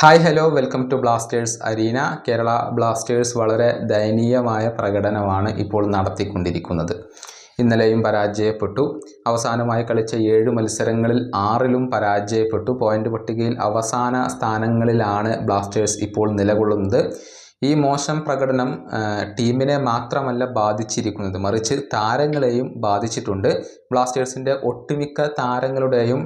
Hi hello welcome to Blasters arena. Kerala Blasters വളരെ ദയനീയമായ പ്രകടനമാണ് ഇപ്പോൾ നടത്തിക്കൊണ്ടിരിക്കുന്നത്. ഇന്നലെയും പരാജയപ്പെട്ടു. അവസാനമായി കളിച്ച 7 മത്സരങ്ങളിൽ 6ലും പരാജയപ്പെട്ടു. പോയിന്റ് പട്ടികയിൽ അവസാന സ്ഥാനങ്ങളിലാണ് ബ്ലാസ്റ്റേഴ്സ് ഇപ്പോൾ നിലകൊള്ളുന്നത്. ഈ മോശം പ്രകടനം ടീമിനെ മാത്രമല്ല ബാധിച്ചിരിക്കുന്നത്, മറിച്ച് താരങ്ങളെയും ബാധിച്ചിട്ടുണ്ട്. ബ്ലാസ്റ്റേഴ്സിൻ്റെ ഒട്ടുമിക്ക താരങ്ങളുടെയും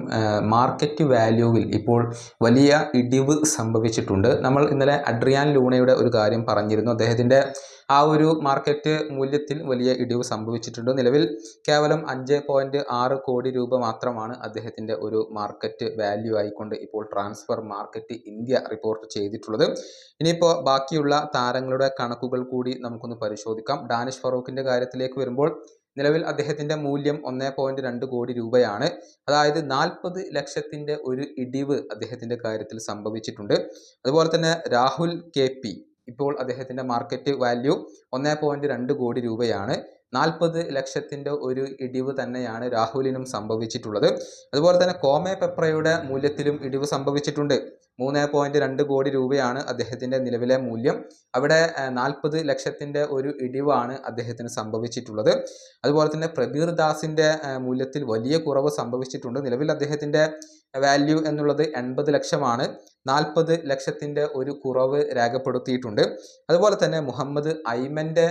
മാർക്കറ്റ് വാല്യൂവിൽ ഇപ്പോൾ വലിയ ഇടിവ് സംഭവിച്ചിട്ടുണ്ട്. നമ്മൾ ഇന്നലെ അഡ്രിയാൻ ലൂണയുടെ ഒരു കാര്യം പറഞ്ഞിരുന്നു. അദ്ദേഹത്തിൻ്റെ ആ ഒരു മാർക്കറ്റ് മൂല്യത്തിൽ വലിയ ഇടിവ് സംഭവിച്ചിട്ടുണ്ട്. നിലവിൽ കേവലം 5.6 കോടി രൂപ മാത്രമാണ് അദ്ദേഹത്തിൻ്റെ ഒരു മാർക്കറ്റ് വാല്യൂ ആയിക്കൊണ്ട് ഇപ്പോൾ ട്രാൻസ്ഫർ മാർക്കറ്റ് ഇന്ത്യ റിപ്പോർട്ട് ചെയ്തിട്ടുള്ളത്. ഇനിയിപ്പോൾ ബാക്കിയുള്ള താരങ്ങളുടെ കണക്കുകൾ കൂടി നമുക്കൊന്ന് പരിശോധിക്കാം. ഡാനിഷ് ഫറൂഖിൻ്റെ കാര്യത്തിലേക്ക് വരുമ്പോൾ നിലവിൽ അദ്ദേഹത്തിൻ്റെ മൂല്യം 1.2 കോടി രൂപയാണ്. അതായത് 40 ലക്ഷത്തിൻ്റെ ഒരു ഇടിവ് അദ്ദേഹത്തിൻ്റെ കാര്യത്തിൽ സംഭവിച്ചിട്ടുണ്ട്. അതുപോലെ തന്നെ രാഹുൽ KP ഇപ്പോൾ അദ്ദേഹത്തിൻ്റെ മാർക്കറ്റ് വാല്യൂ 1.2 കോടി രൂപയാണ്. 40 ലക്ഷത്തിൻ്റെ ഒരു ഇടിവ് തന്നെയാണ് രാഹുലിനും സംഭവിച്ചിട്ടുള്ളത്. അതുപോലെ തന്നെ കോമെ പെപ്രയുടെ മൂല്യത്തിലും ഇടിവ് സംഭവിച്ചിട്ടുണ്ട്. 3.2 കോടി രൂപയാണ് അദ്ദേഹത്തിൻ്റെ നിലവിലെ മൂല്യം. അവിടെ 40 ലക്ഷത്തിൻ്റെ ഒരു ഇടിവാണ് അദ്ദേഹത്തിന് സംഭവിച്ചിട്ടുള്ളത്. അതുപോലെ തന്നെ പ്രബീർ ദാസിൻ്റെ മൂല്യത്തിൽ വലിയ കുറവ് സംഭവിച്ചിട്ടുണ്ട്. നിലവിൽ അദ്ദേഹത്തിൻ്റെ വാല്യൂ എന്നുള്ളത് 80 ലക്ഷമാണ്. 40 ലക്ഷത്തിൻ്റെ ഒരു കുറവ് രേഖപ്പെടുത്തിയിട്ടുണ്ട്. അതുപോലെ തന്നെ മുഹമ്മദ് ഐമൻ്റെ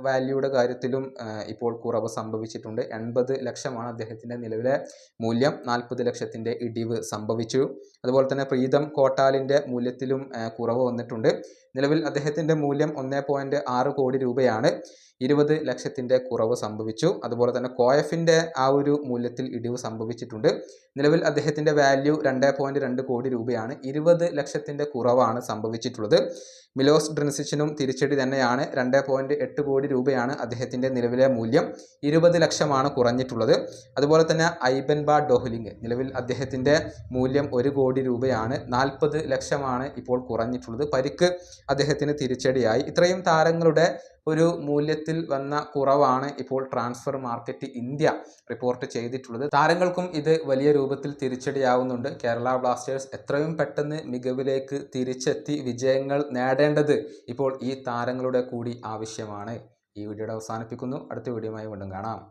വാല്യൂയുടെ കാര്യത്തിലും ഇപ്പോൾ കുറവ് സംഭവിച്ചിട്ടുണ്ട്. 80 ലക്ഷമാണ് അദ്ദേഹത്തിൻ്റെ നിലവിലെ മൂല്യം. 40 ലക്ഷത്തിൻ്റെ ഇടിവ് സംഭവിച്ചു. അതുപോലെ തന്നെ പ്രീതം കോട്ടാലിൻ്റെ മൂല്യത്തിലും കുറവ് വന്നിട്ടുണ്ട്. നിലവിൽ അദ്ദേഹത്തിൻ്റെ മൂല്യം 1.6 കോടി രൂപയാണ്. 20 ലക്ഷത്തിൻ്റെ കുറവ് സംഭവിച്ചു. അതുപോലെ തന്നെ കോയഫിൻ്റെ ആ ഒരു മൂല്യത്തിൽ ഇടിവ് സംഭവിച്ചിട്ടുണ്ട്. നിലവിൽ അദ്ദേഹത്തിൻ്റെ വാല്യൂ 2.2 കോടി രൂപയാണ്. 20 ലക്ഷത്തിൻ്റെ കുറവാണ് സംഭവിച്ചിട്ടുള്ളത്. മിലോസ് ഡ്രിൻസിച്ചിനും തിരിച്ചടി തന്നെയാണ്. 2.8 കോടി രൂപയാണ് അദ്ദേഹത്തിൻ്റെ നിലവിലെ മൂല്യം. 20 ലക്ഷമാണ് കുറഞ്ഞിട്ടുള്ളത്. അതുപോലെ തന്നെ ഐബൻബാ ഡോഹ്ലിംഗ് നിലവിൽ അദ്ദേഹത്തിൻ്റെ മൂല്യം 1 കോടി രൂപയാണ്. 40 ലക്ഷമാണ് ഇപ്പോൾ കുറഞ്ഞിട്ടുള്ളത്. പരിക്ക് അദ്ദേഹത്തിന് തിരിച്ചടിയായി. ഇത്രയും താരങ്ങളുടെ ഒരു മൂല്യത്തിൽ വന്ന കുറവാണ് ഇപ്പോൾ ട്രാൻസ്ഫർ മാർക്കറ്റ് ഇന്ത്യ റിപ്പോർട്ട് ചെയ്തിട്ടുള്ളത്. താരങ്ങൾക്കും ഇത് വലിയ രൂപത്തിൽ തിരിച്ചടിയാവുന്നുണ്ട്. കേരള ബ്ലാസ്റ്റേഴ്സ് എത്രയും പെട്ടെന്ന് മികവിലേക്ക് തിരിച്ചെത്തി വിജയങ്ങൾ നേടേണ്ടത് ഇപ്പോൾ ഈ താരങ്ങളുടെ കൂടി ആവശ്യമാണ്. ഈ വീഡിയോയുടെ അവസാനിപ്പിക്കുന്നു. അടുത്ത വീഡിയോയുമായി വീണ്ടും കാണാം.